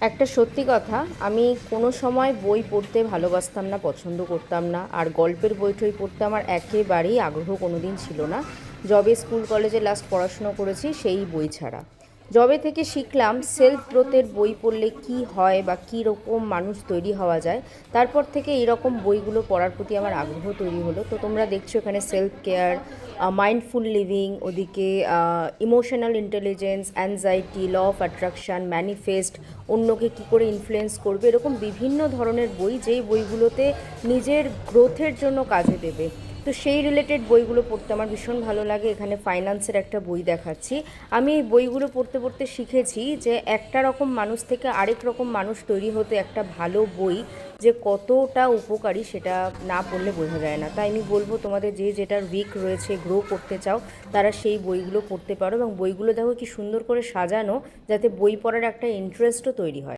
একটা সত্যি কথা, আমি কোনো সময় বই পড়তে ভালোবাসতাম না, পছন্দ করতাম না। আর গল্পের বই টই পড়তে আমার একেবারেই আগ্রহ কোনো দিন ছিল না। যবে স্কুল কলেজে লাস্ট পড়াশুনো করেছি সেই বই ছাড়া। যবে থেকে শিখলাম সেলফ গ্রোথের বই পড়লে কি হয় বা কী রকম মানুষ তৈরি হওয়া যায়, তারপর থেকে এইরকম বইগুলো পড়ার প্রতি আমার আগ্রহ তৈরি হলো। তো তোমরা দেখছো এখানে সেলফ কেয়ার, মাইন্ডফুল লিভিং, ওদিকে emotional intelligence, anxiety, law of attraction, manifest, অন্যকে কী করে ইনফ্লুয়েন্স করবে, এরকম বিভিন্ন ধরনের বই, যেই বইগুলোতে নিজের গ্রোথের জন্য কাজে দেবে। তো সেই রিলেটেড বইগুলো পড়তে আমার ভীষণ ভালো লাগে। এখানে ফাইন্যান্সের একটা বই দেখাচ্ছি। আমি এই বইগুলো পড়তে পড়তে শিখেছি যে একটা রকম মানুষ থেকে আরেক রকম মানুষ তৈরি হতে একটা ভালো বই যে কতটা উপকারী সেটা না পড়লে বোঝা যায় না। তাই আমি বলবো তোমাদের যে যেটার উইক রয়েছে, গ্রো করতে চাও, তারা সেই বইগুলো পড়তে পারো। এবং বইগুলো দেখো কি সুন্দর করে সাজানো, যাতে বই পড়ার একটা ইন্টারেস্টও তৈরি হয়।